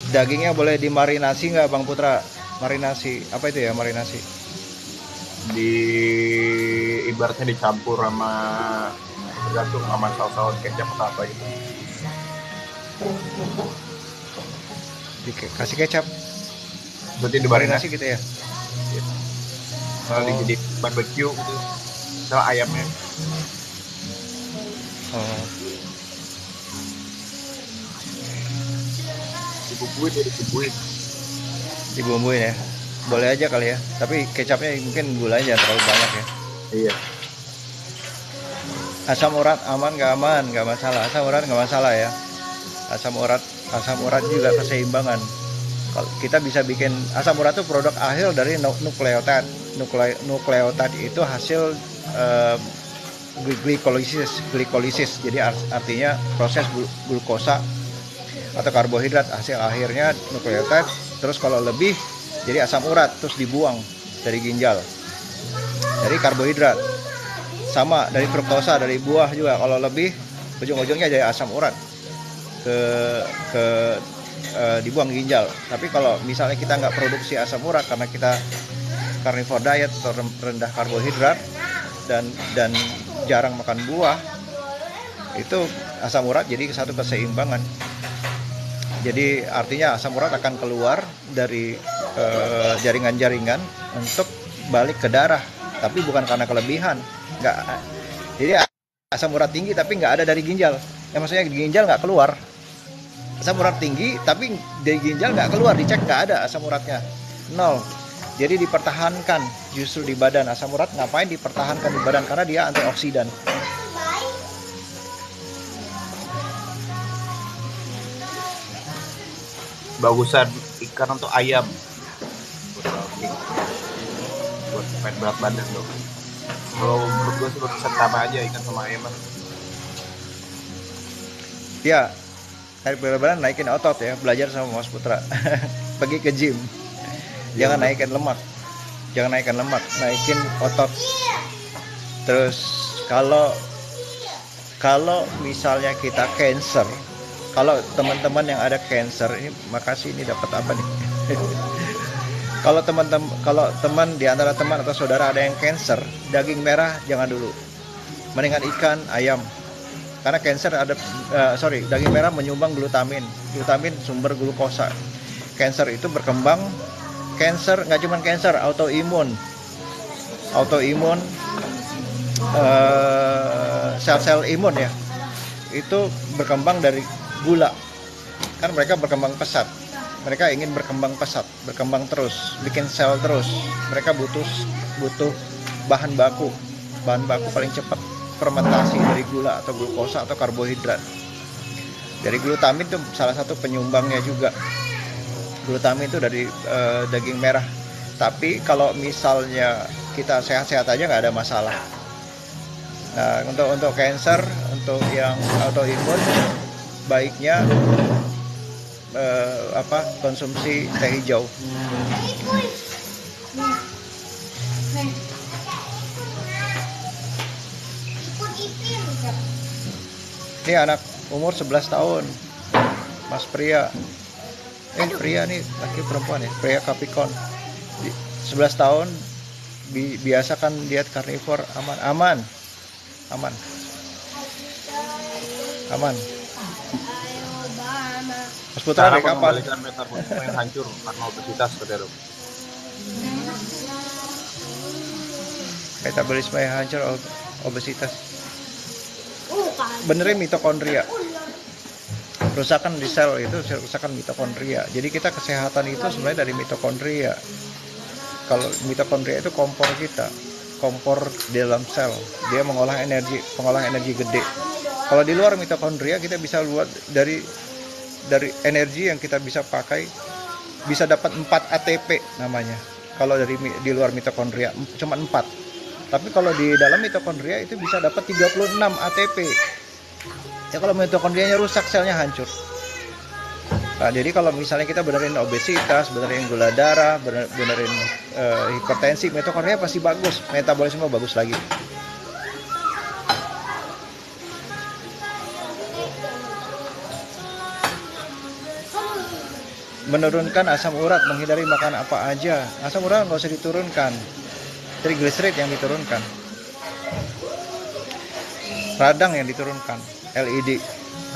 Dagingnya boleh dimarinasi nggak Bang Putra? Marinasi, apa itu ya marinasi? Di ibaratnya dicampur sama, tergantung sama saus-saus kecap atau apa gitu. Dikasih kecap, Berarti marinasi dimarinasi. gitu ya? Ya. Kalau Oh, jadi barbecue gitu, misal ayamnya oh. dibumbuin, ya dibumbuin. Dibumbuin ya? Boleh aja kali ya. Tapi kecapnya mungkin gulanya jangan terlalu banyak ya. Iya. Asam urat aman nggak aman? Nggak masalah. Asam urat nggak masalah ya. Asam urat, asam urat juga keseimbangan. Kalau kita bisa bikin asam urat itu produk akhir dari nukleotid. Nukleotid itu hasil eh, glikolisis. Jadi artinya proses glukosa atau karbohidrat, hasil akhirnya nukleotid. Terus kalau lebih jadi asam urat, terus dibuang dari ginjal. Dari karbohidrat sama dari fruktosa dari buah juga, kalau lebih ujung-ujungnya jadi asam urat ke ke dibuang ginjal. Tapi kalau misalnya kita nggak produksi asam urat karena kita carnivore diet atau rendah karbohidrat dan jarang makan buah, itu asam urat jadi satu keseimbangan. Jadi artinya asam urat akan keluar dari jaringan-jaringan untuk balik ke darah, tapi bukan karena kelebihan. Nggak, jadi asam urat tinggi tapi nggak ada dari ginjal. Ya maksudnya di ginjal nggak keluar. Asam urat tinggi tapi dari ginjal nggak keluar, dicek nggak ada asam uratnya, nol. Jadi dipertahankan justru di badan. Asam urat ngapain dipertahankan di badan? Karena dia antioksidan. Bagusan ikan untuk ayam buat bulking, buat main berat badan dong. Kalau menurut gue sih sama aja ikan sama ayam mah. Ya, dari berat naikin otot ya, belajar sama Mas Putra. Pergi ke gym, Iya jangan bener. naikin lemak, naikin otot. Terus kalau kalau misalnya kita cancer, kalau teman-teman yang ada cancer ini, makasih, ini dapat apa nih? Kalau teman di antara teman atau saudara ada yang cancer, daging merah jangan dulu, mendingan ikan, ayam. Karena cancer ada daging merah menyumbang glutamin. Glutamin sumber glukosa. Cancer itu berkembang, cancer nggak cuma cancer, autoimun, sel-sel imun ya, itu berkembang dari gula. Kan mereka berkembang pesat, mereka ingin berkembang pesat, berkembang terus, bikin sel terus. Mereka butuh bahan baku paling cepat fermentasi dari gula atau glukosa atau karbohidrat. Dari glutamin itu salah satu penyumbangnya juga. Glutamin itu dari daging merah. Tapi kalau misalnya kita sehat-sehat aja nggak ada masalah. Nah, untuk cancer, untuk yang autoimun, baiknya konsumsi teh hijau. Ini anak umur 11 tahun, Mas Pria. Pria nih, laki perempuan ya, pria Capricorn. 11 tahun, biasakan diet karnivor, aman, aman, aman, aman. Mas Putra Cara dari kapan? mengembalikan metabolisme yang hancur karena obesitas, katanya dok. Metabolisme yang hancur, obesitas. Benerin mitokondria. Kerusakan di sel itu kerusakan mitokondria. Jadi kita kesehatan itu sebenarnya dari mitokondria. Kalau mitokondria itu kompor kita, kompor di dalam sel. Dia pengolah energi gede. Kalau di luar mitokondria kita bisa buat dari energi yang kita bisa pakai, bisa dapat 4 ATP namanya. Kalau di luar mitokondria cuma 4. Tapi kalau di dalam mitokondria itu bisa dapat 36 ATP. Ya kalau mitokondrianya rusak, selnya hancur. Nah, jadi kalau misalnya kita benerin obesitas, benerin gula darah, benerin hipertensi, mitokondria pasti bagus, metabolisme bagus lagi. menurunkan asam urat, menghindari makan apa aja. Asam urat nggak usah diturunkan, trigliserid yang diturunkan, radang yang diturunkan, LED.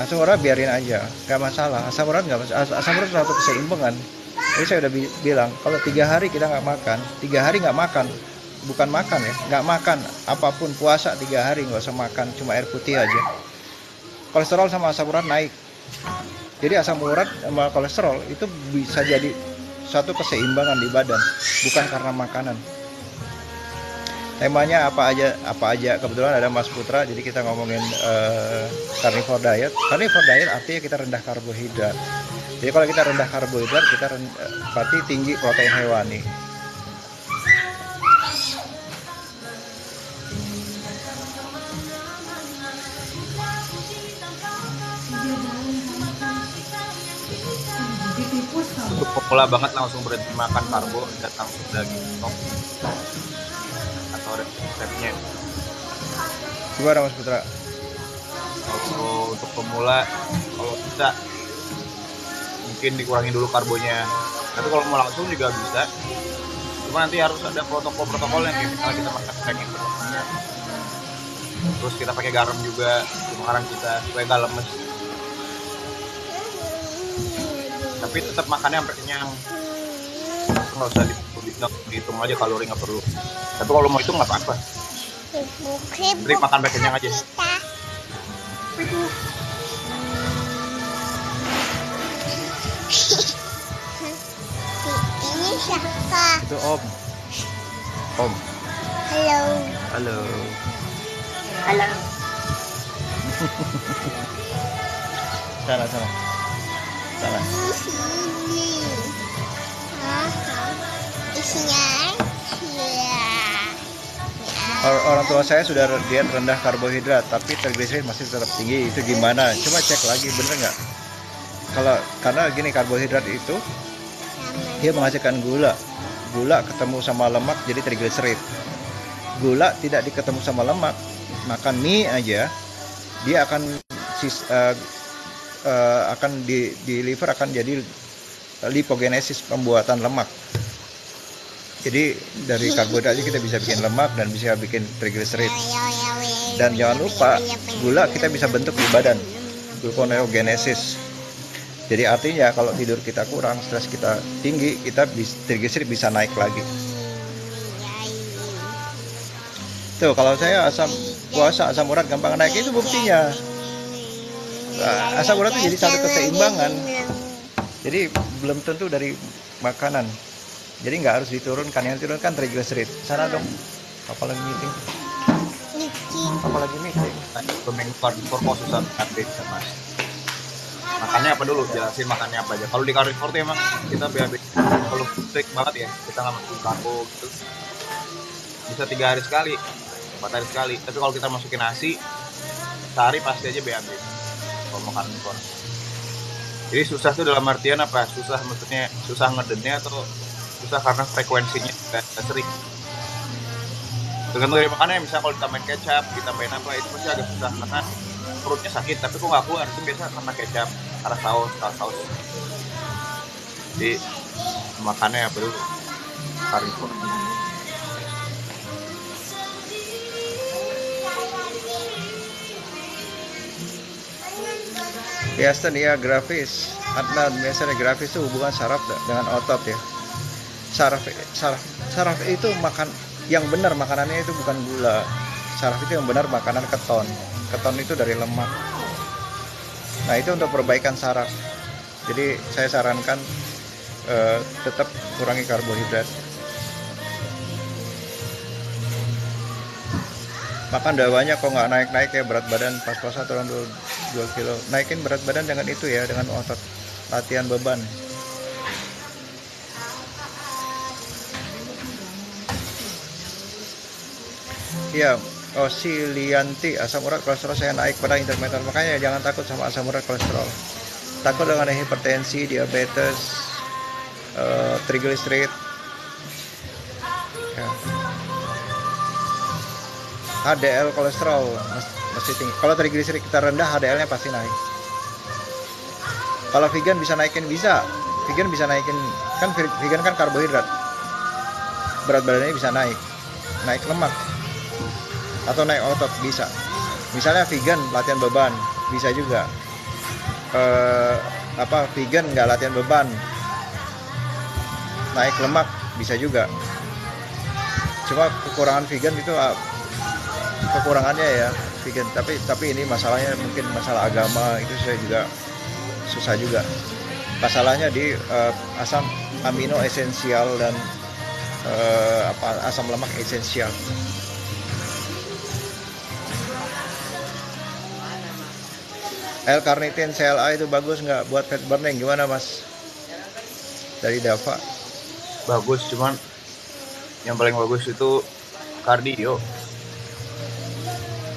Asam urat biarin aja, nggak masalah. Asam urat nggak masalah. Asam urat satu keseimbangan. Jadi saya udah bilang, kalau 3 hari kita nggak makan, 3 hari nggak makan, bukan makan ya, nggak makan apapun, puasa 3 hari nggak usah makan, cuma air putih aja. Kolesterol sama asam urat naik. Jadi asam urat sama kolesterol itu bisa jadi suatu keseimbangan di badan, bukan karena makanan. Temanya apa aja, kebetulan ada Mas Putra, jadi kita ngomongin carnivore diet. Carnivore diet artinya kita rendah karbohidrat. Jadi kalau kita rendah karbohidrat, kita berarti tinggi protein hewani. Untuk pemula banget langsung berhenti makan karbo dan langsung daging atau resepnya. Gimana Mas Putra? Kalau untuk pemula, kalau bisa mungkin dikurangi dulu karbonya. Tapi kalau mau langsung juga bisa. Cuma nanti harus ada protokol-protokolnya, kayak misalnya kita makan daging berlemak, terus kita pakai garam juga di makanan kita supaya nggak lemes. Tapi tetap makannya sampai kenyang. Nggak usah dihitung aja kalori, nggak perlu. Tapi kalau mau hitung nggak apa-apa. Jadi makan sampai kenyang aja. Ini siapa? Itu Om. Om. Halo. Halo. Halo. Sana. Sana. Di sini. Isinya. Orang tua saya sudah diet rendah karbohidrat, tapi trigliserid masih tetap tinggi. Itu gimana? Coba cek lagi, bener nggak? Karena gini, karbohidrat itu dia menghasilkan gula. Gula ketemu sama lemak jadi trigliserid. Gula tidak diketemu sama lemak, makan mie aja, dia akan di liver akan jadi lipogenesis, pembuatan lemak. Jadi dari karbohidrat kita bisa bikin lemak dan bisa bikin trigliserid. Dan jangan lupa, gula kita bisa bentuk di badan, gluconeogenesis. Jadi artinya kalau tidur kita kurang, stres kita tinggi, trigliserid bisa naik lagi. Tuh, kalau saya puasa asam urat gampang naik, itu buktinya. Asam urat itu jadi satu keseimbangan. Jadi belum tentu dari makanan. Jadi nggak harus diturunkan, yang diturunkan trigliserid. Sana dong, apa lagi meeting? Apa lagi meeting? Karnivore susah update sama. Makannya apa dulu? Jelasin makannya apa aja. Kalau di carnivore tuh emang kita BAB. Kalau strict banget ya, kita nggak makan karbo gitu. Bisa 3 hari sekali, 4 hari sekali. Tapi kalau kita masukin nasi, sehari pasti aja BAB. Kalau mau carnivore. Jadi susah tuh dalam artian apa? Susah maksudnya susah ngedennya atau susah karena frekuensinya nggak sering. Tergantung dari makannya, misalnya kalau ditambahin kecap, ditambahin apa, itu pasti agak susah karena perutnya sakit. Tapi kok nggak keluar, itu biasa karena kecap, karena saus. Jadi makannya apa dulu? Carnivore. Biasa ya, grafis. Adnan, biasanya grafis itu hubungan saraf dengan otot ya. Saraf itu makan yang benar, makanannya itu bukan gula. Saraf itu yang benar makanan keton. Keton itu dari lemak. Nah, itu untuk perbaikan saraf. Jadi saya sarankan tetap kurangi karbohidrat. Makan udah banyak kok nggak naik-naik ya, berat badan pas puasa turun 2 kilo. Naikin berat badan dengan itu ya, dengan otot, latihan beban. Iya, Osilianti, asam urat kolesterol saya naik pada intermittent, makanya jangan takut sama asam urat kolesterol. Takut dengan hipertensi, diabetes, trigliserid. Ya. HDL kolesterol mesti tinggi. Kalau trigliserid kita rendah, HDL-nya pasti naik. Kalau vegan bisa naikin, bisa. vegan bisa naikin, kan vegan kan karbohidrat, berat badannya bisa naik lemak atau naik otot bisa. Misalnya vegan latihan beban bisa juga. Vegan nggak latihan beban naik lemak bisa juga. Cuma kekurangan vegan itu kekurangannya ya vegan, tapi ini masalahnya mungkin masalah agama, itu saya juga susah juga. Masalahnya di asam amino esensial dan asam lemak esensial. L-carnitin CLA itu bagus nggak buat fat burning, gimana Mas? Dari Dava. Bagus, cuman yang paling bagus itu kardio.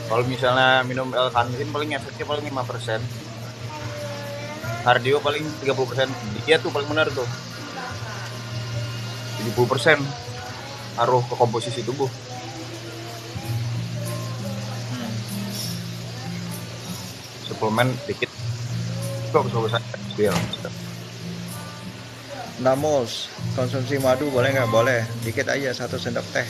Kalau misalnya minum L-carnitin paling efeknya paling 5%. Kardio paling 30%. Dia tuh paling benar tuh. 70% ngaruh ke komposisi tubuh. Suplemen dikit. Bagus dia. Namus, konsumsi madu boleh nggak? Boleh, dikit aja, 1 sendok teh.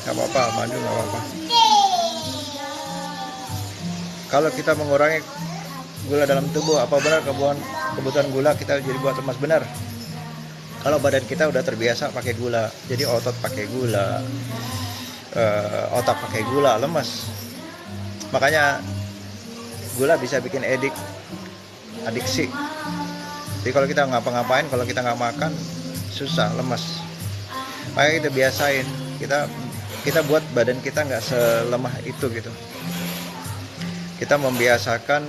Nggak apa-apa, madu nggak apa-apa. Kalau kita mengurangi gula dalam tubuh, apa benar kebutuhan gula kita jadi buat lemas? Benar. Kalau badan kita udah terbiasa pakai gula, jadi otot pakai gula, otak pakai gula, lemas. Makanya gula bisa bikin adiksi. Jadi kalau kita ngapa-ngapain, kalau kita nggak makan, susah, lemas. Makanya kita biasain, kita buat badan kita nggak selemah itu gitu. Kita membiasakan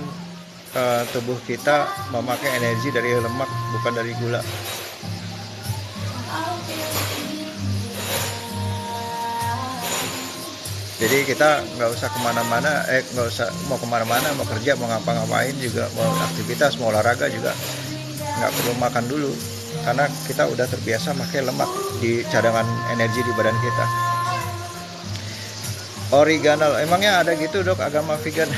tubuh kita memakai energi dari lemak, bukan dari gula. Jadi kita nggak usah kemana-mana, nggak usah mau kemana-mana, mau kerja, mau ngapa-ngapain juga, mau aktivitas, mau olahraga juga nggak perlu makan dulu, karena kita udah terbiasa pakai lemak di cadangan energi di badan kita. Oregano, emangnya ada gitu Dok agama vegan?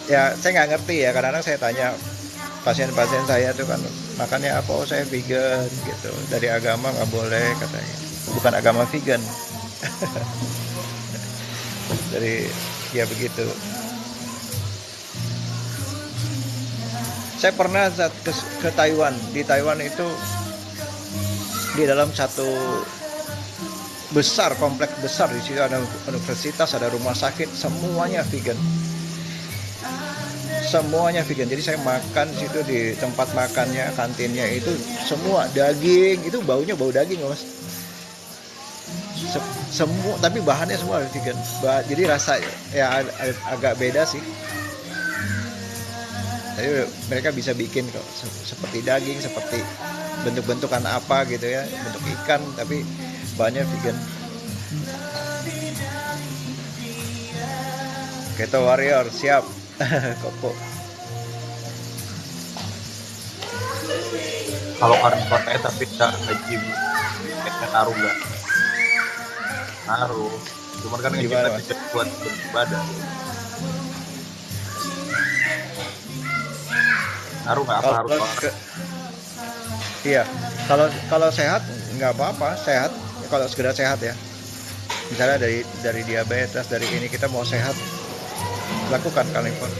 Ya saya nggak ngerti ya, kadang-kadang saya tanya pasien-pasien saya tuh kan makannya apa, oh saya vegan gitu, dari agama nggak boleh katanya. Bukan agama vegan. Dari ya begitu. Saya pernah ke Taiwan. Di Taiwan itu di dalam satu kompleks besar, di situ ada universitas, ada rumah sakit, semuanya vegan. Semuanya vegan. Jadi saya makan di situ, di tempat makannya, kantinnya itu semua daging, itu baunya bau daging, Mas. Semua, tapi bahannya semua vegan. Jadi rasa ya agak beda sih. Jadi mereka bisa bikin kok seperti daging, seperti bentuk-bentukan apa gitu ya, bentuk ikan, tapi bahannya vegan. Keto Warrior siap. Koko. Kalau karnivore tapi tidak gym, ngaruh nggak? Ngaruh. Cuman kan kita bisa buat badan. Ngaruh nggak? Apa harus Iya, kalau sehat nggak apa-apa, sehat. Kalau sekedar sehat ya. Misalnya dari diabetes, dari ini kita mau sehat, lakukan karnivore.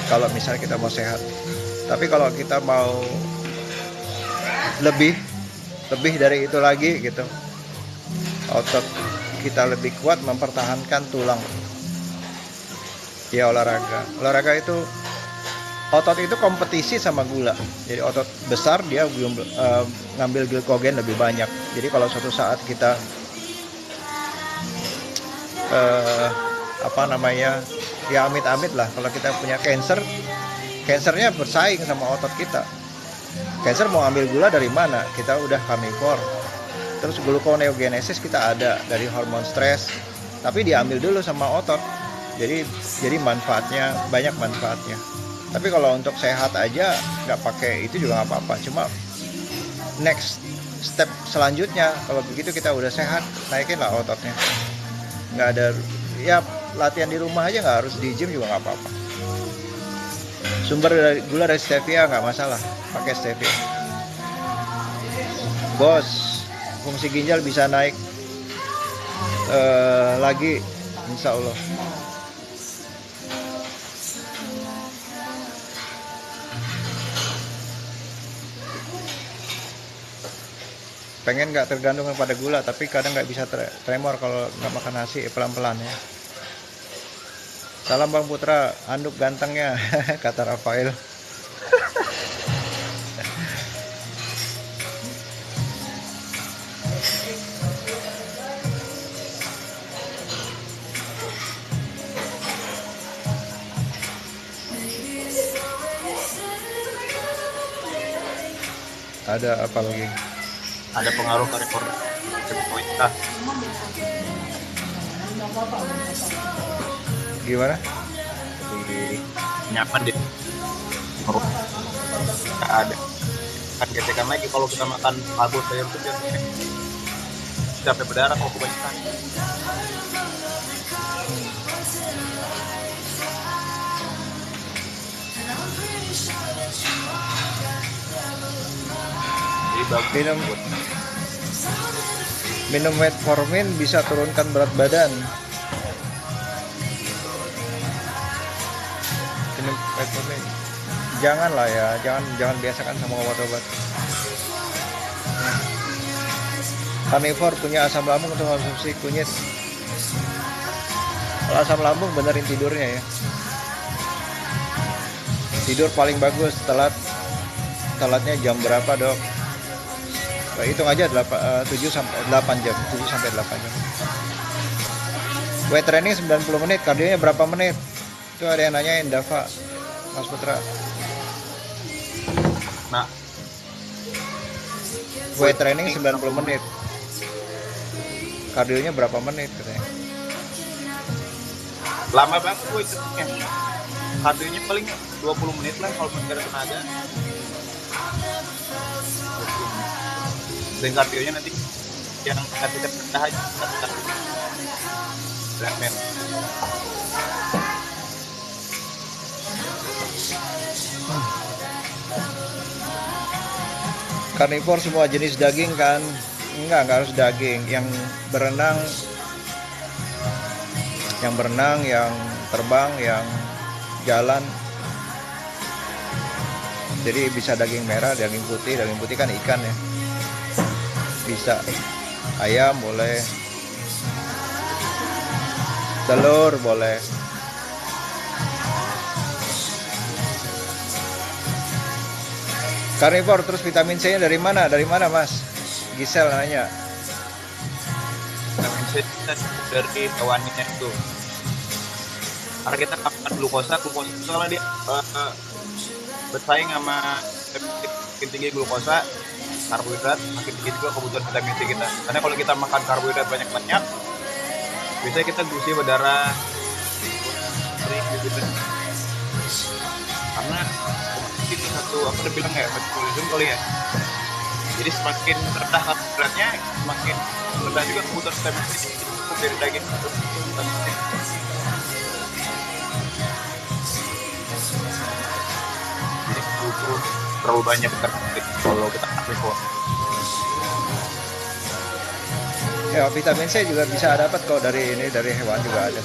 Kalau misalnya kita mau sehat. Tapi kalau kita mau lebih dari itu lagi gitu, otot kita lebih kuat, mempertahankan tulang, ya olahraga itu, otot itu kompetisi sama gula. Jadi otot besar dia ngambil glikogen lebih banyak. Jadi kalau suatu saat kita ya amit-amit lah, kalau kita punya cancernya bersaing sama otot kita. Cancer mau ambil gula dari mana? Kita udah karnivor. Terus gluconeogenesis kita ada dari hormon stres, tapi diambil dulu sama otot. Jadi manfaatnya, banyak manfaatnya. Tapi kalau untuk sehat aja nggak pakai itu juga nggak apa-apa. Cuma next step selanjutnya, kalau begitu kita udah sehat, naikin lah ototnya. Nggak ada, ya latihan di rumah aja, nggak harus di gym juga nggak apa-apa. Sumber dari gula dari stevia nggak masalah, pakai stevia. Bos, fungsi ginjal bisa naik lagi, insya Allah. Pengen nggak tergantung pada gula, tapi kadang nggak bisa tremor kalau nggak makan nasi, pelan-pelan ya. Salam Bang Putra, anduk gantengnya, kata Rafael. Ada apa lagi? Ada pengaruh ke rekor kita. Gimana? Jadi nyaman deh. Nggak ada. Kan gesekan lagi kalau kita makan karbo sayur itu biasanya capek berdarah kalau kebanyakan. Jadi bagus. Minum metformin bisa turunkan berat badan. Minum metformin, janganlah ya, jangan biasakan sama obat-obat. Karnivor punya asam lambung untuk konsumsi kunyit. Kalau asam lambung benerin tidurnya ya. Tidur paling bagus, telatnya jam berapa dok? Nah, hitung aja 7 sampai 8 jam, 7 sampai 8 jam. Weight training 90 menit, kardionya berapa menit? Itu ada yang nanyain, Dava, Mas Putra. Nah, weight training 90 menit. Kardionya berapa menit katanya? lama banget gue itu. Kardionya paling 20 menit lah kalau mencari tenaga. Dan kardionya nanti yang kasih rendah aja, treadmill. Karnivor semua jenis daging kan? Enggak harus daging. Yang berenang, yang terbang, yang jalan. Jadi bisa daging merah, daging putih kan ikan ya. Bisa ayam boleh, telur boleh. Karnivor terus vitamin C nya dari mana Mas? Gisel nanya. Vitamin C dari hewannya itu. Karena kita makan glukosa itu soalnya dia bersaing sama makin tinggi glukosa, karbohidrat, makin tinggi juga kebutuhan vitamin C kita. Karena kalau kita makan karbohidrat banyak-banyak, biasanya kita gusi berdarah sering gitu. Karena itu satu apa udah bilang ya, metabolisme kali ya. Jadi semakin rendah karbohidratnya, semakin rendah juga kebutuhan vitamin C cukup dari daging. Jadi butuh terlalu banyak kalau kita karnivor. Ya vitamin C juga bisa dapat kok dari hewan juga ada.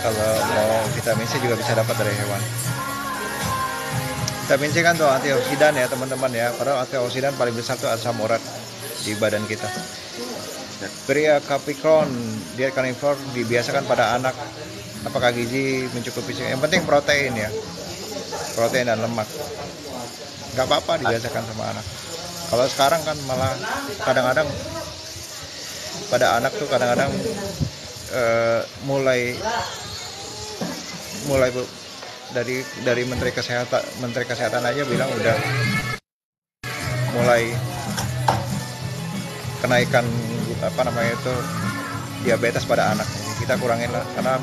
Kalau mau vitamin C juga bisa dapat dari hewan. Vitamin C kan tuh antioksidan ya teman-teman ya. Padahal antioksidan paling besar tuh asam urat di badan kita. Pria Capricorn, diet karnivor dibiasakan pada anak. Apakah gizi mencukupi? Yang penting protein ya. Protein dan lemak. Gak apa-apa dibiasakan sama anak. Kalau sekarang kan malah kadang-kadang pada anak tuh kadang-kadang mulai dari menteri kesehatan aja bilang udah mulai kenaikan diabetes pada anak. Kita kurangin lah, karena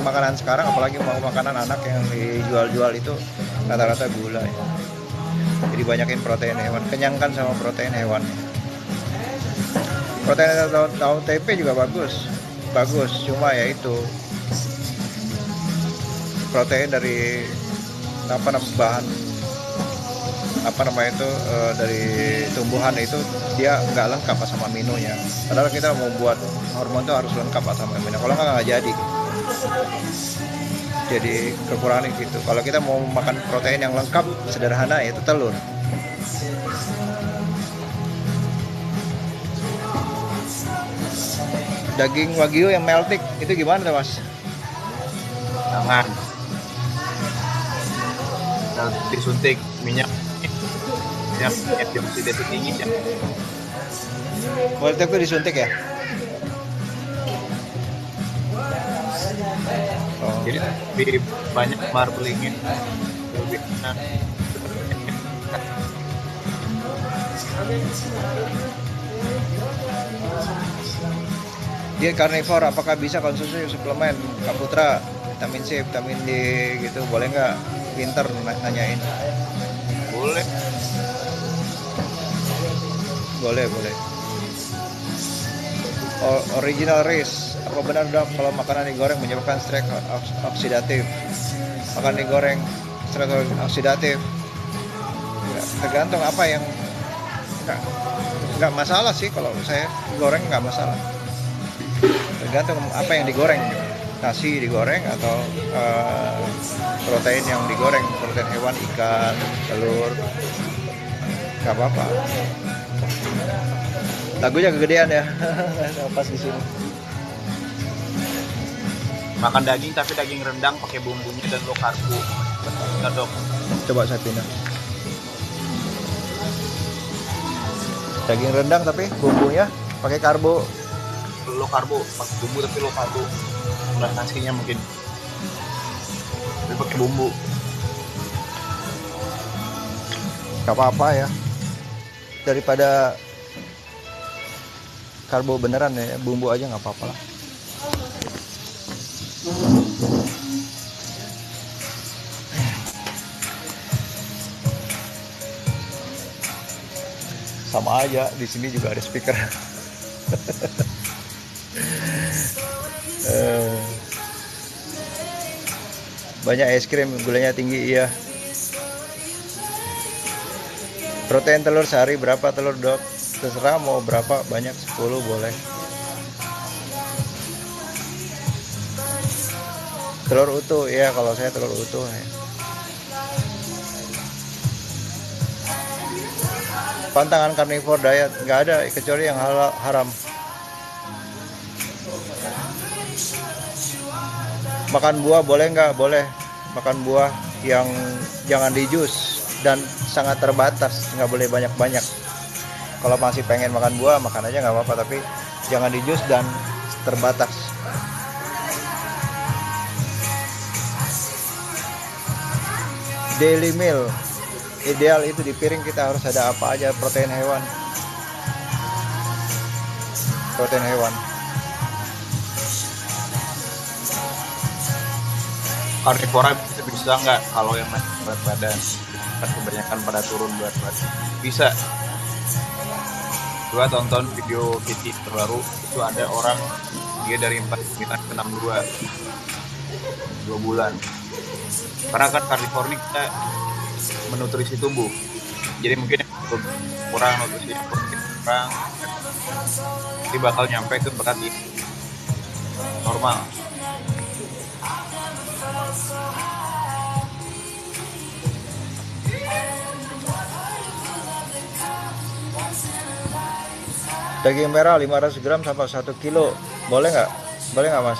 makanan sekarang apalagi makanan anak yang dijual itu rata-rata gula ya. Jadi banyakin protein hewan, kenyangkan sama protein hewan. Protein tahu tempe juga bagus. bagus, cuma ya itu protein dari bahan itu dari tumbuhan itu dia nggak lengkap sama aminonya. Padahal kita mau buat hormon tuh harus lengkap sama amino. Kalau nggak jadi. Jadi kekurangan gitu. Kalau kita mau makan protein yang lengkap, sederhana yaitu telur. Daging wagyu yang meltik itu gimana tuh, Mas? Jangan. Nah, disuntik minyak dioksida itu tinggi ya. Meltik itu disuntik ya? Oh. Jadi lebih banyak marblingnya, lebih enak. Dia karnivor, apakah bisa konsumsi suplemen Kaputra, vitamin C, vitamin D gitu? Boleh nggak? Pinter nanyain. Boleh. Boleh. Original rice, apa benar dok kalau makanan digoreng menyebabkan stres oksidatif? Makan digoreng stres oksidatif? Ya, tergantung apa yang nggak masalah sih kalau saya goreng nggak masalah. Tergantung apa yang digoreng, nasi digoreng atau protein yang digoreng, protein hewan, ikan, telur, nggak apa-apa. Lagunya kegedean ya. Pas di sini. Makan daging tapi daging rendang pakai bumbunya dan low karbo. Benar dok. Coba saya pindah. Daging rendang tapi bumbunya pakai karbo. Low karbo, pakai bumbu tapi low karbo. Udah nasinya mungkin. Tapi pakai bumbu. Gak apa-apa ya. Daripada karbo beneran ya, bumbu aja nggak apa-apa lah. Sama aja, di sini juga ada speaker. Banyak es krim, gulanya tinggi, iya. Protein telur sehari berapa telur dok? Terserah mau berapa, banyak 10 boleh. Telur utuh, ya kalau saya telur utuh ya. Pantangan karnivor diet nggak ada kecuali yang haram. Makan buah boleh nggak? Boleh. Makan buah yang jangan di jus dan sangat terbatas, nggak boleh banyak-banyak. Kalau masih pengen makan buah, makan aja nggak apa-apa, tapi jangan di jus dan terbatas. Daily meal ideal itu di piring kita harus ada apa aja, protein hewan. Karnivora bisa nggak kalau yang naik berat badan? Kan kebanyakan pada turun berat badan. Bisa. Gua tonton video Kitty terbaru, itu ada orang dia dari 49 ke 62 2 bulan. Karena kan karnivor ini kita menutrisi tubuh, jadi mungkin kurang nutrisi, kurang, jadi bakal nyampe ke berat normal. Daging merah 500 gram sampai 1 kilo. Boleh nggak? Boleh nggak, Mas?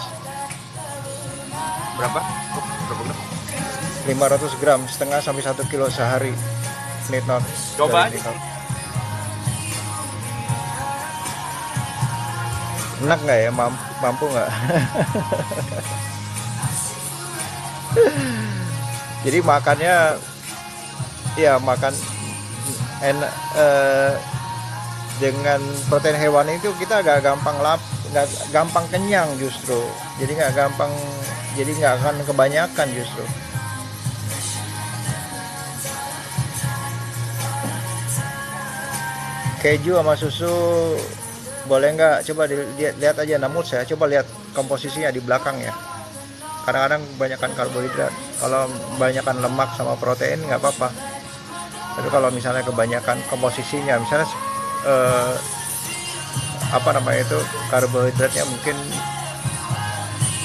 Berapa? 500 gram, setengah sampai 1 kilo sehari. Nitnon. Coba aja. Enak nggak ya? Mampu nggak? Jadi makannya, ya makan enak. Dengan protein hewan itu kita agak nggak gampang kenyang justru. Jadi nggak akan kebanyakan justru. Keju sama susu boleh nggak? Coba lihat aja namun saya coba lihat komposisinya di belakang ya. Kadang-kadang kebanyakan karbohidrat. Kalau kebanyakan lemak sama protein nggak apa-apa. Tapi kalau misalnya kebanyakan komposisinya, misalnya apa namanya itu, karbohidratnya mungkin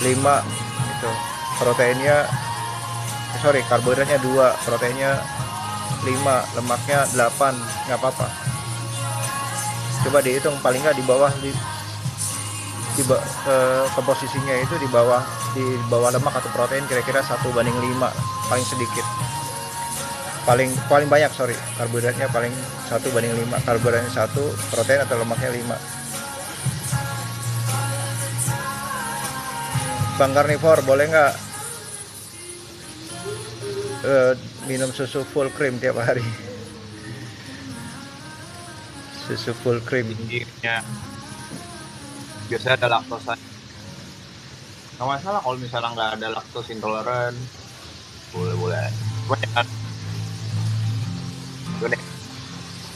5 gitu, proteinnya karbohidratnya 2, proteinnya 5, lemaknya 8, nggak apa-apa. Coba dihitung paling nggak di bawah komposisinya itu di bawah lemak atau protein kira-kira 1:5 paling sedikit. Paling banyak karbohidratnya paling 1:5, karbohidratnya 1, protein atau lemaknya 5. Bang Karnivor, boleh nggak minum susu full cream tiap hari? Susu full cream. Tingginya biasanya ada laktosa. Nggak masalah kalau misalnya nggak ada laktos intoleran, boleh.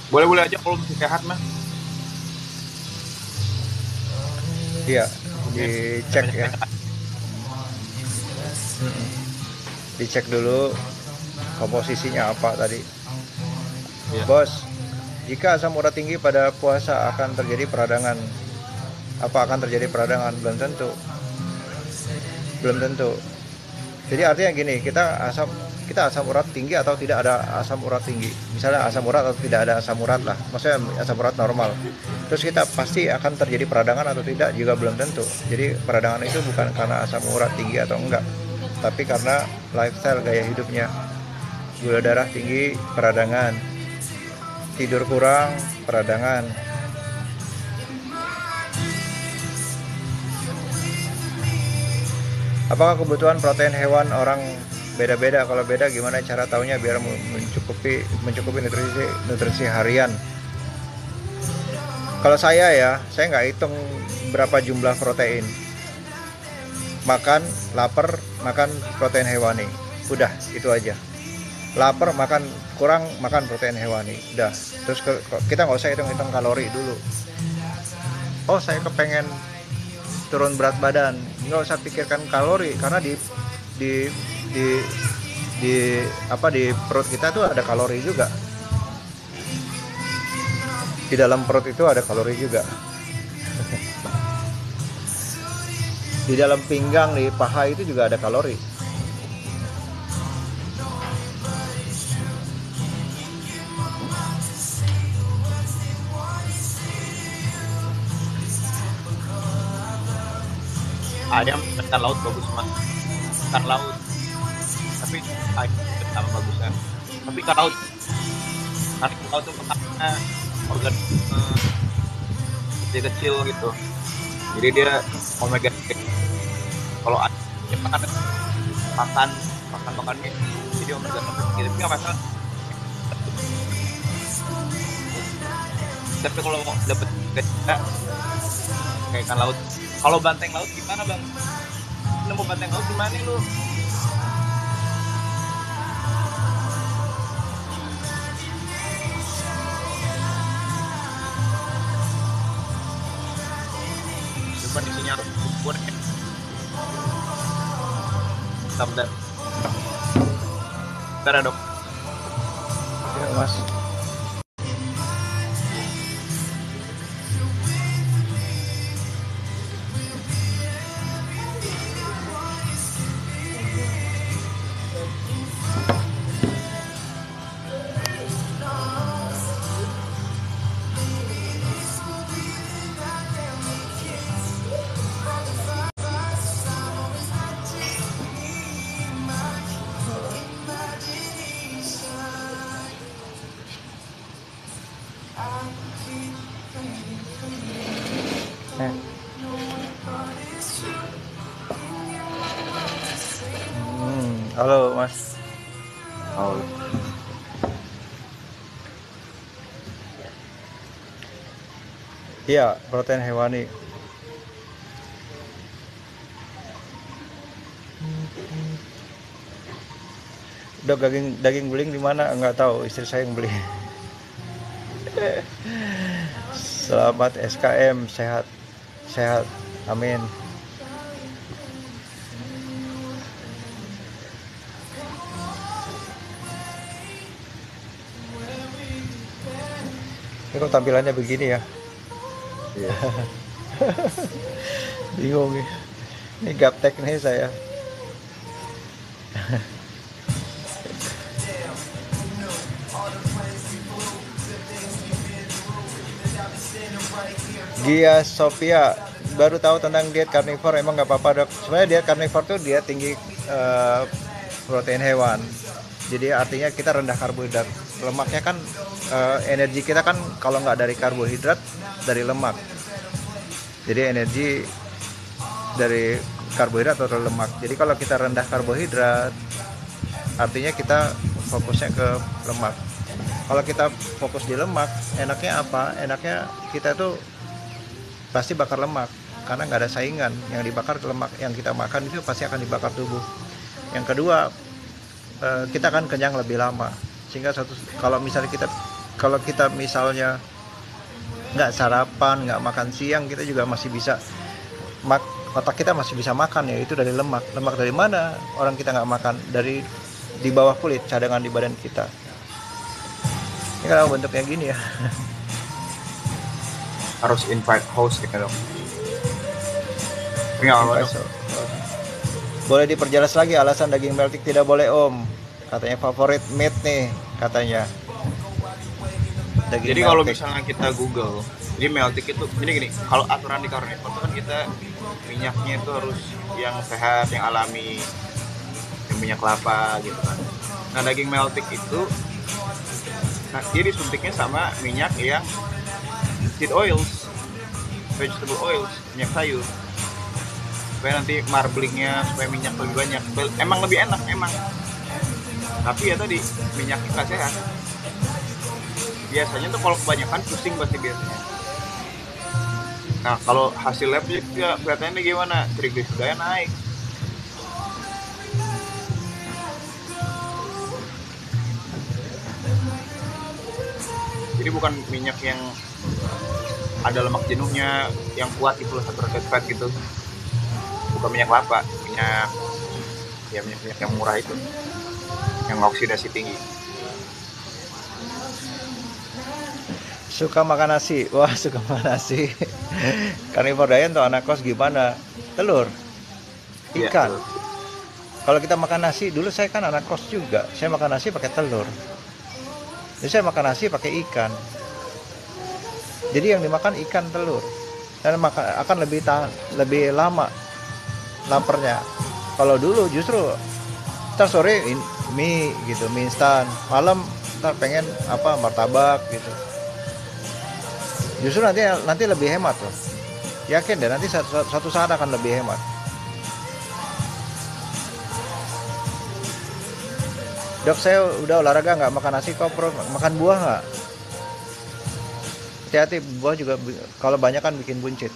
Boleh aja kalau masih sehat mah. Iya, dicek ya. Dicek dulu komposisinya apa tadi. Iya. Bos, jika asam urat tinggi pada puasa akan terjadi peradangan. Apa akan terjadi peradangan? Belum tentu. Jadi artinya gini, kita asam urat tinggi atau tidak ada asam urat tinggi. Misalnya asam urat atau tidak ada asam urat lah. Maksudnya asam urat normal. Terus kita pasti akan terjadi peradangan atau tidak juga belum tentu. Jadi peradangan itu bukan karena asam urat tinggi atau enggak, tapi karena lifestyle, gaya hidupnya. Gula darah tinggi, peradangan. Tidur kurang, peradangan. Apakah kebutuhan protein hewan orang beda-beda? Kalau beda gimana cara taunya biar mencukupi nutrisi harian? Kalau saya nggak hitung berapa jumlah protein. Makan, lapar, makan protein hewani. Udah, itu aja. Lapar, makan kurang, makan protein hewani. Udah. Terus kita nggak usah hitung-hitung kalori dulu. Oh, saya kepengen turun berat badan, nggak usah pikirkan kalori, karena di perut kita tuh ada kalori juga. Di dalam perut itu ada kalori juga. Di dalam pinggang, di paha itu juga ada kalori. Ayam ikan laut bagus mas, ikan laut. Tapi ayam sama bagusnya. Tapi ikan laut tuh lemaknya organisme kecil gitu. Jadi dia omega 3. Kalau ayam makannya jadi omega 3 gitu, tapi nggak masalah. Tapi kalau mau dapet kayak ikan laut. Kalau banteng laut gimana bang? Nemu banteng laut gimana lu? Coba di sini harus buat sampai. Bentar ya dok. Ya, mas. Halo mas. Oh. Iya, protein hewani. Udah daging beling di mana? Enggak tahu, istri saya yang beli. Selamat SKM, sehat. Amin. Kok tampilannya begini ya? Iya. Bingung nih. Ini gaptek nih saya. Gia Sophia baru tahu tentang diet karnivor, emang nggak apa-apa dok. Sebenarnya diet karnivor tuh diet tinggi protein hewan. Jadi artinya kita rendah karbohidrat. Lemaknya kan energi kita kan kalau nggak dari karbohidrat dari lemak. Jadi energi dari karbohidrat atau lemak. Jadi kalau kita rendah karbohidrat artinya kita fokusnya ke lemak. Kalau kita fokus di lemak, enaknya apa? Enaknya kita tuh pasti bakar lemak karena nggak ada saingan. Yang dibakar lemak yang kita makan itu pasti akan dibakar tubuh. Yang kedua, kita akan kenyang lebih lama. Sehingga kalau kita misalnya nggak sarapan, nggak makan siang, kita juga masih bisa otak kita masih bisa makan, ya itu dari lemak. Lemak dari mana? Orang kita nggak makan, dari di bawah kulit, cadangan di badan kita. Ini kalau bentuknya gini ya. Harus invite host ya dong. Ini apa dong? Boleh diperjelas lagi alasan daging meltik tidak boleh om? Katanya favorit meat nih katanya. Jadi kalau misalnya kita Google, jadi meltik itu gini, kalau aturan di karnivor itu kan kita minyaknya itu harus yang sehat, yang alami, yang minyak kelapa gitu kan. Nah daging meltik itu, nah dia disuntiknya sama minyak yang seed oils, vegetable oils, minyak sayur, supaya nanti marblingnya, supaya minyak lebih banyak. Emang lebih enak emang, tapi ya tadi minyaknya nggak sehat. Biasanya tuh kalau kebanyakan pusing pasti biasanya. Nah kalau hasil lab juga kelihatannya gimana, triglyceridnya naik. Jadi bukan minyak yang ada lemak jenuhnya yang kuat itu, saturated fat gitu. Bukan minyak kelapa, minyak yang murah itu, yang oksidasi tinggi. Suka makan nasi, wah suka makan nasi. Karnivor diet untuk anak kos gimana? Telur, ikan. Ya, kalau kita makan nasi, dulu saya kan anak kos juga, saya makan nasi pakai telur. Jadi saya makan nasi pakai ikan. Jadi yang dimakan ikan, telur, dan akan lebih lama laparnya. Kalau dulu justru ntar sore mie gitu, mie instan, malam ntar pengen martabak gitu. Justru nanti lebih hemat loh. Yakin deh, nanti satu saat akan lebih hemat. Dok, saya udah olahraga nggak makan nasi kok, makan buah nggak? Hati-hati, buah juga kalau banyak kan bikin buncit.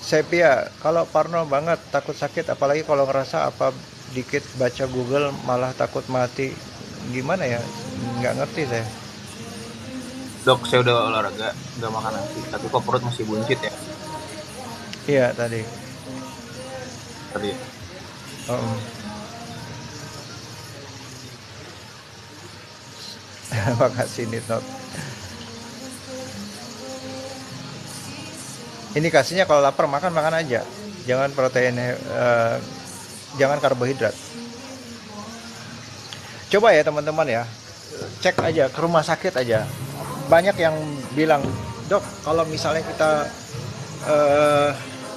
Sepia, kalau parno banget, takut sakit, apalagi kalau ngerasa apa dikit baca Google malah takut mati. Gimana ya? Nggak ngerti saya. Dok, saya udah olahraga, udah makan nasi, tapi kok perut masih buncit ya? Iya tadi. Makasih Nitnot. Ini kasihnya kalau lapar makan aja, jangan protein, jangan karbohidrat. Coba ya teman-teman ya, cek aja ke rumah sakit aja. Banyak yang bilang, dok kalau misalnya kita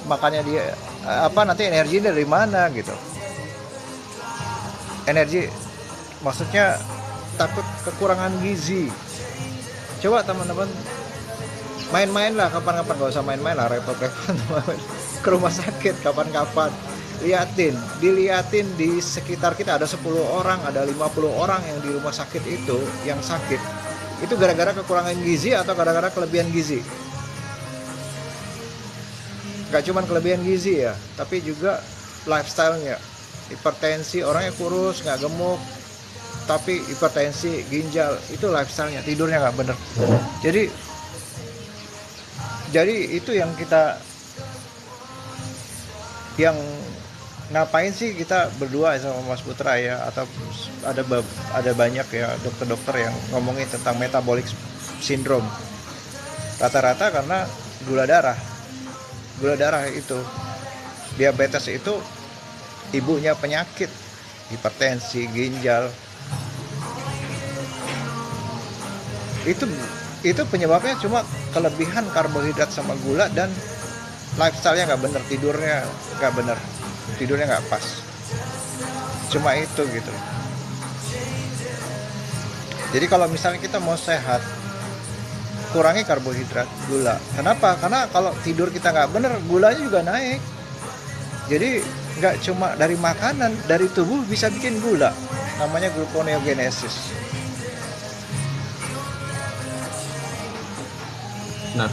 makannya dia nanti energi dari mana gitu. Energi maksudnya takut kekurangan gizi. Coba teman-teman main-main lah kapan-kapan, gak usah main-main lah, repot-repot ke rumah sakit kapan-kapan. Diliatin di sekitar kita ada 10 orang, ada 50 orang yang di rumah sakit itu yang sakit. Itu gara-gara kekurangan gizi atau gara-gara kelebihan gizi? Gak cuman kelebihan gizi ya, tapi juga lifestyle-nya. Hipertensi, orangnya kurus, gak gemuk, tapi hipertensi, ginjal, itu lifestyle-nya, tidurnya gak bener. Jadi itu yang ngapain sih kita berdua sama Mas Putra ya, atau ada banyak ya dokter-dokter yang ngomongin tentang metabolic syndrome. Rata-rata karena gula darah itu, diabetes itu ibunya penyakit, hipertensi, ginjal. Itu penyebabnya cuma kelebihan karbohidrat sama gula, dan lifestyle-nya nggak bener, tidurnya nggak pas. Cuma itu gitu. Jadi kalau misalnya kita mau sehat, kurangi karbohidrat, gula. Kenapa? Karena kalau tidur kita nggak bener, gulanya juga naik. Jadi nggak cuma dari makanan, dari tubuh bisa bikin gula. Namanya gluconeogenesis. Nah,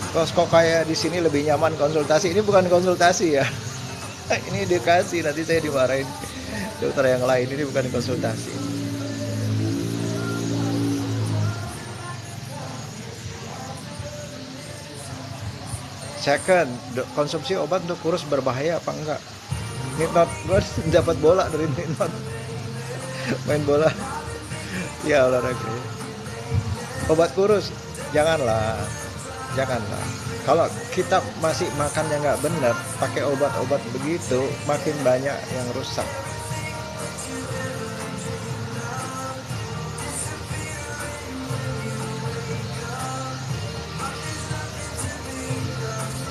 Kok kayak di sini lebih nyaman konsultasi? Ini bukan konsultasi ya. Ini edukasi, nanti saya dimarahin dokter yang lain. Ini bukan konsultasi. Second, konsumsi obat untuk kurus berbahaya apa enggak? Nitnot, gue dapat bola dari Nitnot. Main bola. Ya olahraga. Obat kurus, janganlah. Kalau kita masih makannya nggak benar, pakai obat-obat begitu, makin banyak yang rusak.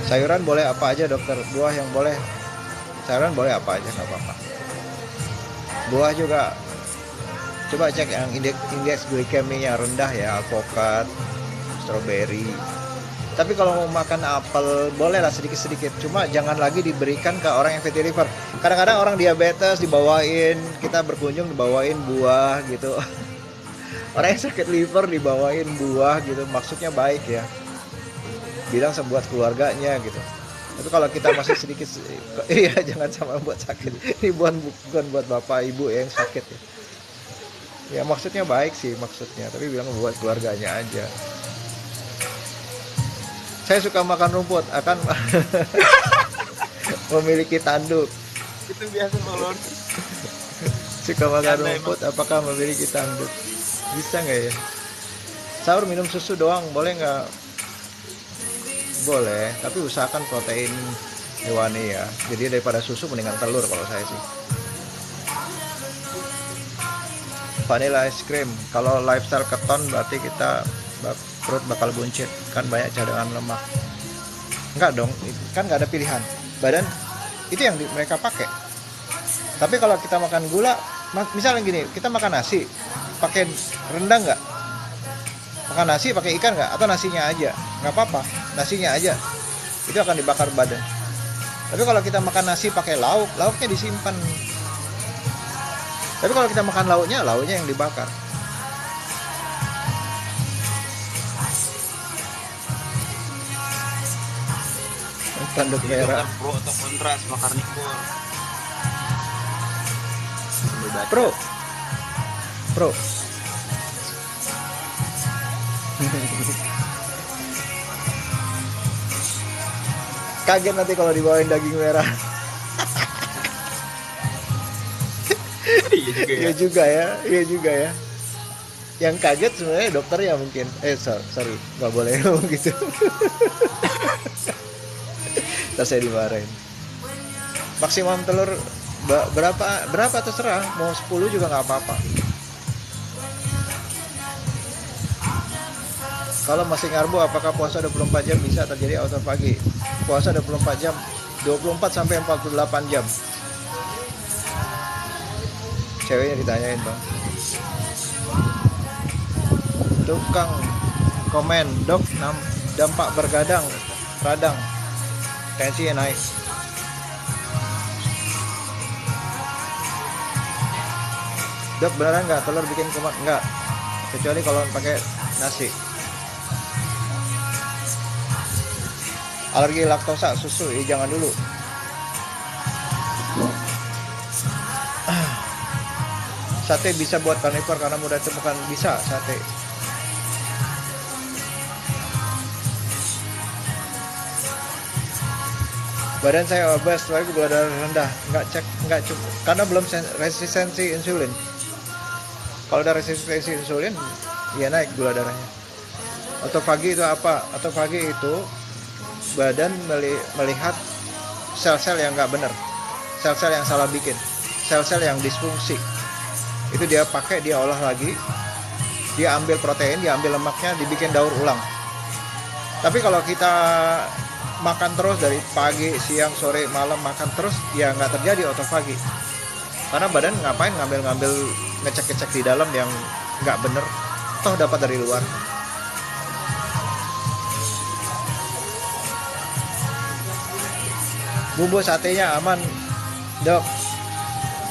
Sayuran boleh apa aja dokter? Buah yang boleh. Sayuran boleh apa aja, nggak apa-apa. Buah juga, coba cek yang indeks glikeminya rendah ya, alpukat, stroberi. Tapi kalau mau makan apel, bolehlah sedikit-sedikit. Cuma jangan lagi diberikan ke orang yang fatty liver. Kadang-kadang orang diabetes dibawain, kita berkunjung dibawain buah gitu. Orang yang sakit liver dibawain buah gitu, maksudnya baik ya. Bilang sebuat keluarganya gitu. Tapi kalau kita masih sedikit, iya jangan sama buat sakit. Ini bukan buat bapak ibu yang sakit ya. Ya maksudnya baik sih maksudnya, tapi bilang buat keluarganya aja. Saya suka makan rumput, akan memiliki tanduk. itu biasa balon. Suka makan rumput, apakah memiliki tanduk? Bisa nggak ya? Sahur minum susu doang, boleh nggak? Boleh, tapi usahakan protein hewani ya. Jadi daripada susu mendingan telur kalau saya sih. Vanilla ice cream, kalau lifestyle keton berarti kita perut bakal buncit, kan banyak cadangan lemak. Enggak dong, kan nggak ada pilihan. Badan itu yang mereka pakai. Tapi kalau kita makan gula, misalnya gini, kita makan nasi, pakai rendang nggak? Makan nasi pakai ikan nggak? Atau nasinya aja? Nggak apa-apa, nasinya aja. Itu akan dibakar badan. Tapi kalau kita makan nasi pakai lauk, lauknya disimpan. Tapi kalau kita makan lauknya yang dibakar. Tanduk merah. Pro atau kontra sama karnivor? Pro. Kaget nanti kalau dibawain daging merah. Iya juga ya. Yang kaget sebenarnya dokternya mungkin. Sorry, nggak boleh ngomong gitu. Ntar saya dimarahin. Maksimum telur berapa terserah, mau 10 juga nggak apa-apa. Kalau masih ngarbo, apakah puasa 24 jam bisa terjadi autofagi? Puasa 24 jam, 24 sampai 48 jam. Ceweknya ditanyain bang. Tukang komen, dok, dampak radang, tensi naik. Dok, beneran nggak telur bikin kumat? Nggak, kecuali kalau pakai nasi. Alergi laktosa, susu, jangan dulu. Sate bisa buat karnivor karena mudah ditemukan. Bisa sate. badan saya obes, tapi gula darah rendah, nggak cukup karena belum resistensi insulin. Kalau udah resistensi insulin, ya naik gula darahnya. Otofagi itu apa? Otofagi itu badan melihat sel-sel yang nggak benar, sel-sel yang salah bikin, sel-sel yang disfungsi. Itu dia pakai, dia olah lagi, dia ambil protein, dia ambil lemaknya, dibikin daur ulang. Tapi kalau kita makan terus dari pagi, siang, sore, malam makan terus, ya nggak terjadi otofagi. Karena badan ngapain ngambil ngecek-ngecek di dalam yang nggak bener, toh dapat dari luar. Bumbu satenya aman, dok?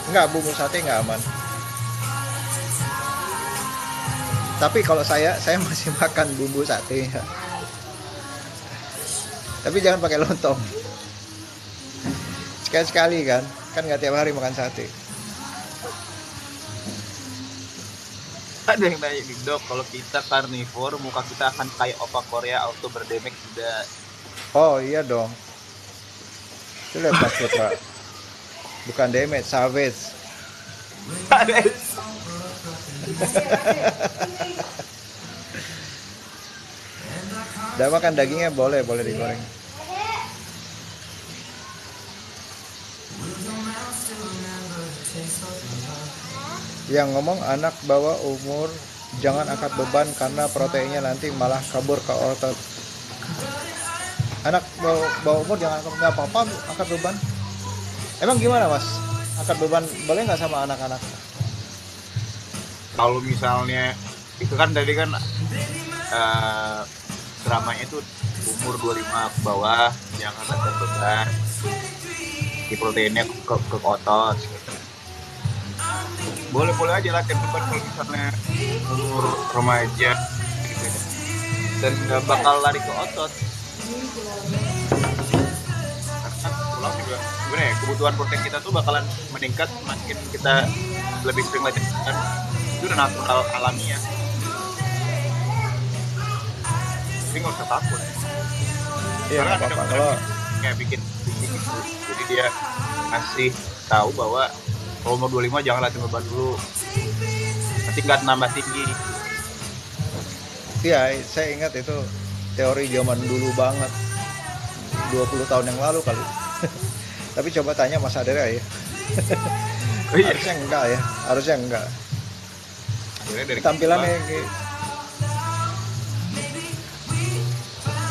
Enggak, bumbu sate nggak aman. Tapi kalau saya masih makan bumbu sate. Tapi jangan pakai lontong. Sekali-sekali kan nggak tiap hari makan sate. Ada yang nanya nih, dok, kalau kita karnivor, muka kita akan kayak opa Korea auto berdamage tidak? Oh iya dong. Itu lihat Mas Putra. Bukan damage, savage. Udah makan dagingnya boleh digoreng. Yang ngomong anak bawa umur jangan angkat beban karena proteinnya nanti malah kabur ke otot. Anak bawa umur jangan, nggak apa-apa angkat beban. Emang gimana Mas? Angkat beban boleh nggak sama anak-anak? Kalau misalnya itu kan tadi kan dramanya itu umur 25 ke bawah, jangan angkat beban, di proteinnya ke otot. Boleh aja latihan beban kalau misalnya umur remaja gitu. Dan nggak bakal lari ke otot. Karena pulang juga sebenarnya kebutuhan protein kita tuh bakalan meningkat makin kita lebih sering latihan. Itu udah natural alamiah. Jadi nggak usah takut. Iya nggak apa-apa kalau kayak bikin gitu. Jadi dia ngasih tahu bahwa kalau umur 25 jangan latihan beban dulu, nanti nggak nambah tinggi. iya, saya ingat itu teori zaman dulu banget, 20 tahun yang lalu kali. Tapi coba tanya Mas Adera ya. Oh, iya. Harusnya enggak. Dari Tampilannya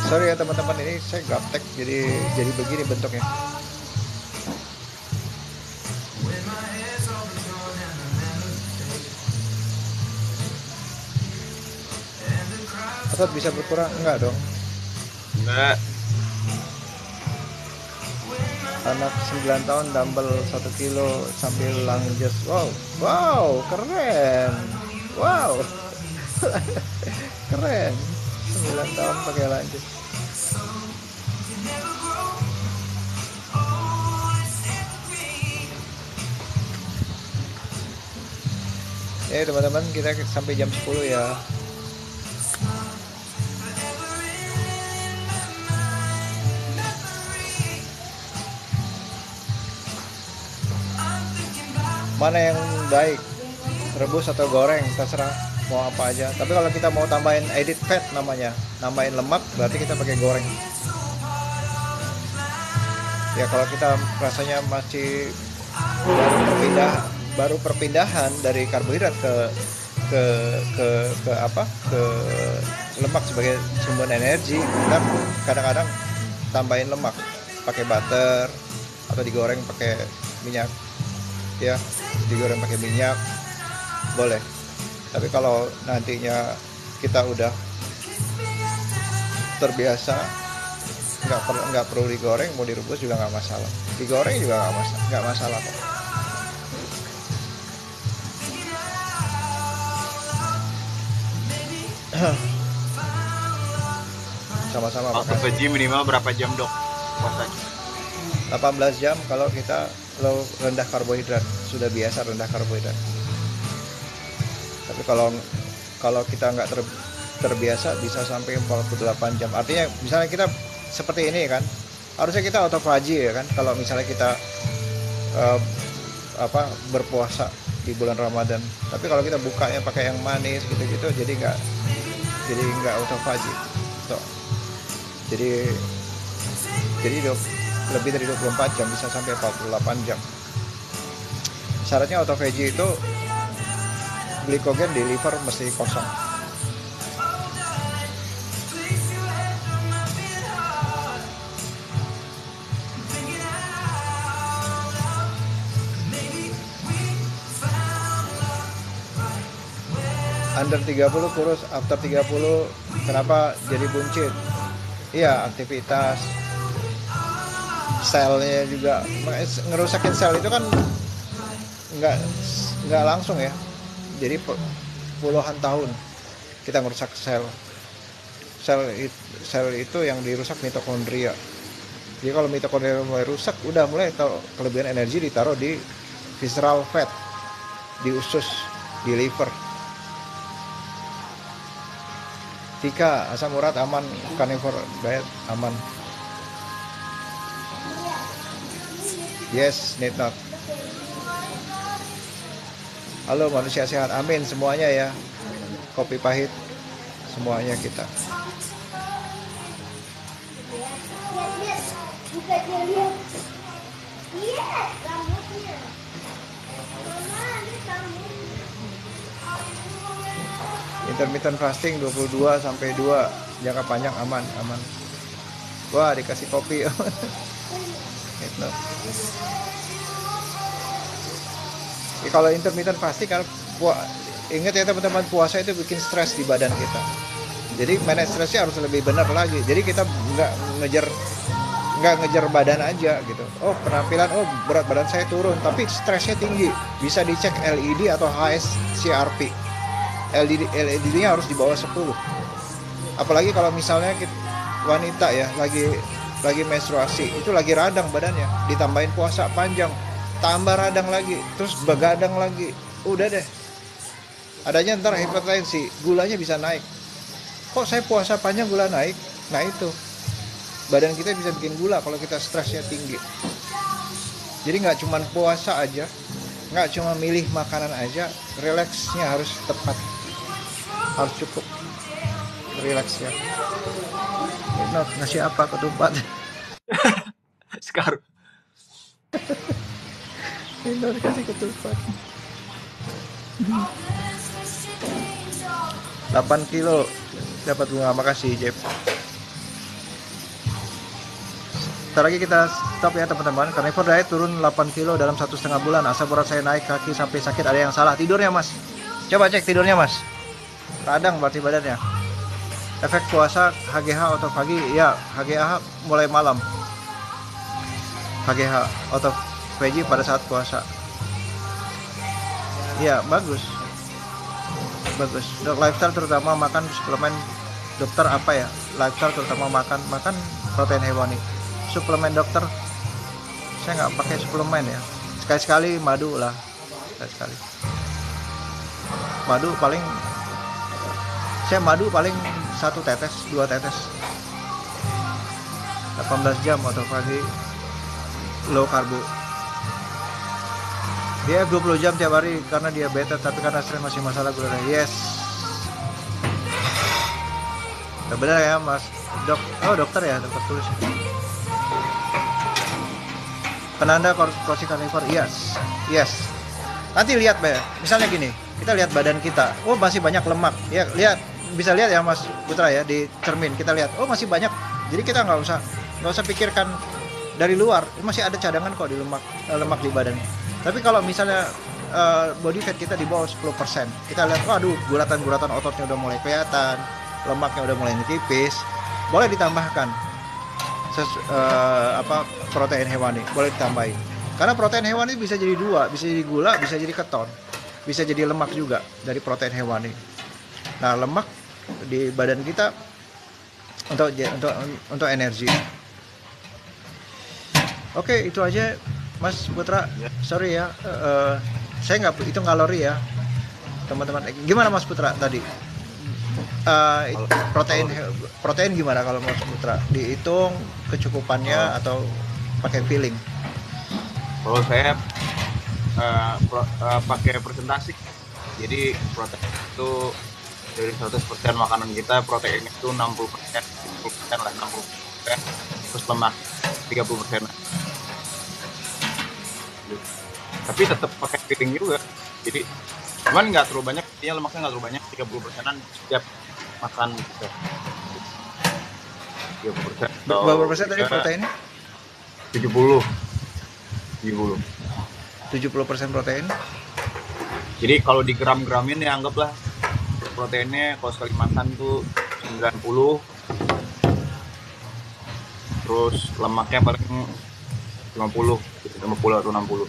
sorry ya teman-teman, ini saya gaptek jadi begini bentuknya. Otot bisa berkurang? Enggak dong. Enggak. Anak 9 tahun dumbbell 1 kilo sambil lunges. Wow, keren. Wow. Keren. 9 tahun pakai lunges. Ya teman-teman, kita sampai jam 10 ya. Mana yang baik, rebus atau goreng, terserah mau apa aja. Tapi kalau kita mau tambahin added fat namanya, nambahin lemak, berarti kita pakai goreng. Ya kalau kita rasanya masih baru perpindahan dari karbohidrat ke lemak sebagai sumber energi, kita kadang-kadang tambahin lemak pakai butter atau digoreng pakai minyak. Ya, digoreng pakai minyak boleh. Tapi kalau nantinya kita udah terbiasa, nggak perlu digoreng, mau direbus juga nggak masalah, digoreng juga nggak masalah kok. Sama-sama Waktu makan. ke gym minimal berapa jam, dok, puasanya? 18 jam kalau kita rendah karbohidrat, sudah biasa rendah karbohidrat. Tapi kalau kita nggak terbiasa bisa sampai 48 jam. Artinya misalnya kita seperti ini kan, harusnya kita autophagy ya kan, kalau misalnya kita eh, berpuasa di bulan Ramadan. Tapi kalau kita bukanya pakai yang manis gitu-gitu, jadi nggak autophagy. Tuh. Jadi lebih dari 24 jam, bisa sampai 48 jam. Syaratnya autophagy itu glikogen di liver mesti kosong. Under 30 kurus, after 30 kenapa jadi buncit? Iya, aktivitas selnya juga ngerusakin sel itu kan nggak langsung ya. Jadi puluhan tahun kita ngerusak sel itu yang dirusak mitokondria. Jadi kalau mitokondria mulai rusak, udah mulai kelebihan energi ditaruh di visceral fat, di usus, di liver. Tika, asam urat aman, carnivore diet aman. Yes, need not. Halo manusia sehat, amin semuanya ya. Kopi pahit, semuanya kita. Intermittent fasting 22 sampai 2, jangka panjang aman. Wah, dikasih kopi. Gitu. Ya, kalau intermittent fasting kan ingat ya teman-teman, puasa itu bikin stres di badan kita. Jadi manage stresnya harus lebih benar lagi. Jadi kita nggak ngejar badan aja gitu. Oh, penampilan, oh berat badan saya turun, tapi stresnya tinggi. Bisa dicek LED atau HSCRP. LED-nya harus di bawah 10. Apalagi kalau misalnya wanita ya lagi menstruasi, itu lagi radang badannya, ditambahin puasa panjang, tambah radang lagi, terus begadang lagi, udah deh, adanya ntar hipertensi, gulanya bisa naik. Kok saya puasa panjang gula naik? Nah itu, badan kita bisa bikin gula kalau kita stresnya tinggi. Jadi nggak cuma puasa aja, nggak cuma milih makanan aja, relaksnya harus tepat, harus cukup relax ya. Ngasih apa ketupat? Sekarang Ini kasih ketupat. 8 kilo dapat bunga, makasih Jeff. Ntar lagi kita stop ya teman-teman. Carnivore diet turun 8 kilo dalam 1,5 bulan. Asam urat saya naik, kaki sampai sakit. Ada yang salah tidurnya mas? Coba cek tidurnya mas. Radang berarti badannya. Efek puasa HGH autophagy, ya HGH mulai malam. HGH autophagy pada saat puasa. Ya bagus. Lifestyle terutama makan suplemen. Dokter apa ya? Lifestyle terutama makan protein hewani. Suplemen dokter, saya nggak pakai suplemen ya. Sekali-sekali madu lah. Sekali-sekali. Saya madu paling 1 tetes, 2 tetes. 18 jam autophagy, low karbo. Dia 20 jam tiap hari karena diabetes, tapi karena stres masih masalah gula darah. Yes. Benar ya mas dok? Oh dokter ya, dokter tulis. Penanda korupsi carnivore, yes. Nanti lihat ya, misalnya gini, kita lihat badan kita, oh masih banyak lemak, ya lihat, bisa lihat ya Mas Putra ya di cermin, kita lihat, oh masih banyak, jadi kita nggak usah pikirkan dari luar, masih ada cadangan kok di lemak di badan. Tapi kalau misalnya body fat kita di bawah 10%, kita lihat, waduh guratan ototnya udah mulai kelihatan, lemaknya udah mulai tipis, boleh ditambahkan protein hewani, boleh ditambahin. Karena protein hewani bisa jadi 2, bisa jadi gula, bisa jadi keton, bisa jadi lemak juga dari protein hewani. Nah, lemak di badan kita untuk energi. Oke, itu aja Mas Putra. Sorry ya, saya nggak hitung kalori ya, teman-teman. Gimana Mas Putra tadi? protein protein gimana kalau Mas Putra? Dihitung kecukupannya atau pakai feeling? Kalau saya pakai presentasi. Jadi protein itu dari 100% makanan kita, protein itu 60%, 60% lah, 60%, terus lemak 30%. Tapi tetap pakai feeling juga. Jadi cuman nggak terlalu banyak, intinya lemaknya nggak terlalu banyak, 30%-an setiap makan gitu. 30%. Berapa persen tadi proteinnya? 70. 70. 70% protein. Jadi kalau di gram-gramin ya anggaplah proteinnya kalau sekali makan tuh 90. Terus lemaknya paling 50 atau 60.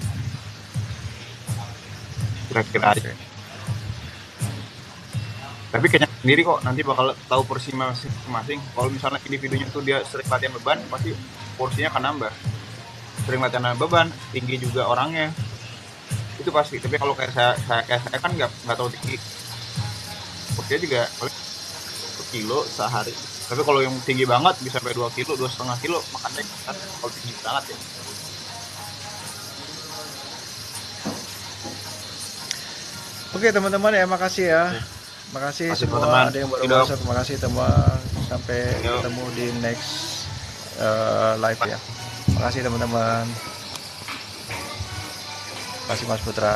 Kira-kira aja. Tapi kayaknya sendiri kok nanti bakal tahu porsi masing-masing. Kalau misalnya individunya tuh dia sering latihan beban, pasti porsinya akan nambah. Sering latihan beban, tinggi juga orangnya, itu pasti. Tapi kalau kayak saya kan nggak tahu tinggi, porsinya juga paling 1 kilo sehari. Tapi kalau yang tinggi banget bisa sampai 2 kilo, 2,5 kilo makannya kan kalau tinggi banget ya. Oke teman-teman ya, makasih ya. Makasih Makasih, semua, teman-teman. ada yang baru Yuk. masuk. Makasih teman, sampai Yuk. ketemu di next live ya. Makasih teman-teman. Makasih Mas Putra.